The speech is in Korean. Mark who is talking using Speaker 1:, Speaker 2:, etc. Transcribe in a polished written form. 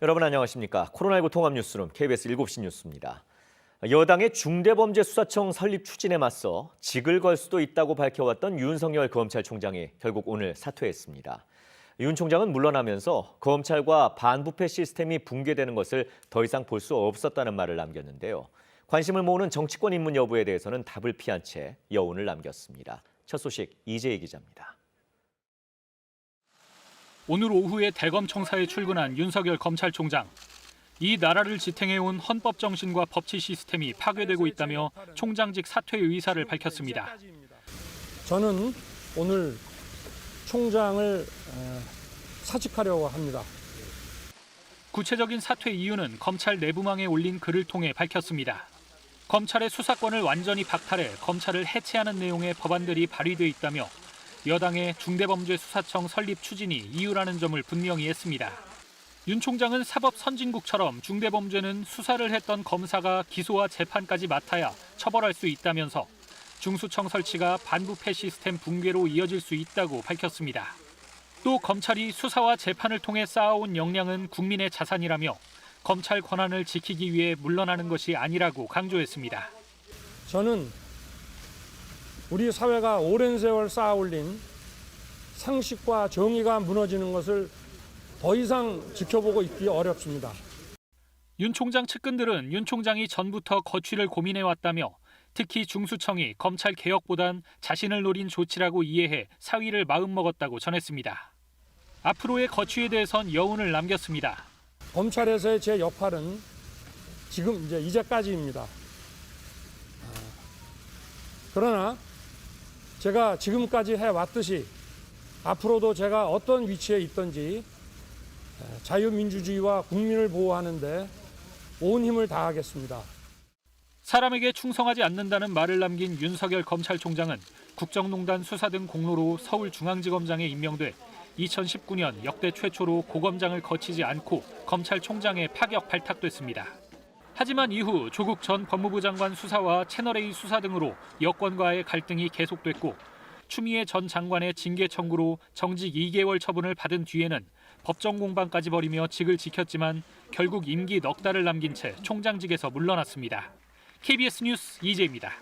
Speaker 1: 여러분 안녕하십니까? 코로나19 통합 뉴스룸 KBS 7시 뉴스입니다. 여당의 중대범죄수사청 설립 추진에 맞서 직을 걸 수도 있다고 밝혀왔던 윤석열 검찰총장이 결국 오늘 사퇴했습니다. 윤 총장은 물러나면서 검찰과 반부패 시스템이 붕괴되는 것을 더 이상 볼 수 없었다는 말을 남겼는데요. 관심을 모으는 정치권 입문 여부에 대해서는 답을 피한 채 여운을 남겼습니다. 첫 소식 이재희 기자입니다.
Speaker 2: 오늘 오후에 대검청사에 출근한 윤석열 검찰총장. 이 나라를 지탱해온 헌법 정신과 법치 시스템이 파괴되고 있다며 총장직 사퇴 의사를 밝혔습니다.
Speaker 3: 저는 오늘 총장을 사직하려고 합니다.
Speaker 2: 구체적인 사퇴 이유는 검찰 내부망에 올린 글을 통해 밝혔습니다. 검찰의 수사권을 완전히 박탈해 검찰을 해체하는 내용의 법안들이 발의돼 있다며 여당의 중대범죄수사청 설립 추진이 이유라는 점을 분명히 했습니다. 윤 총장은 사법 선진국처럼 중대범죄는 수사를 했던 검사가 기소와 재판까지 맡아야 처벌할 수 있다면서 중수청 설치가 반부패 시스템 붕괴로 이어질 수 있다고 밝혔습니다. 또 검찰이 수사와 재판을 통해 쌓아온 역량은 국민의 자산이라며 검찰 권한을 지키기 위해 물러나는 것이 아니라고 강조했습니다.
Speaker 3: 저는 우리 사회가 오랜 세월 쌓아올린 상식과 정의가 무너지는 것을 더 이상 지켜보고 있기 어렵습니다.
Speaker 2: 윤 총장 측근들은 윤 총장이 전부터 거취를 고민해왔다며 특히 중수청이 검찰 개혁보단 자신을 노린 조치라고 이해해 사위를 마음먹었다고 전했습니다. 앞으로의 거취에 대해선 여운을 남겼습니다.
Speaker 3: 검찰에서의 제 역할은 지금 이제까지입니다. 그러나 제가 지금까지 해왔듯이 앞으로도 제가 어떤 위치에 있든지 자유민주주의와 국민을 보호하는 데 온 힘을 다하겠습니다.
Speaker 2: 사람에게 충성하지 않는다는 말을 남긴 윤석열 검찰총장은 국정농단 수사 등 공로로 서울중앙지검장에 임명돼 2019년 역대 최초로 고검장을 거치지 않고 검찰총장에 파격 발탁됐습니다. 하지만 이후 조국 전 법무부 장관 수사와 채널A 수사 등으로 여권과의 갈등이 계속됐고 추미애 전 장관의 징계 청구로 정직 2개월 처분을 받은 뒤에는 법정 공방까지 벌이며 직을 지켰지만 결국 임기 넉 달을 남긴 채 총장직에서 물러났습니다. KBS 뉴스 이재입니다.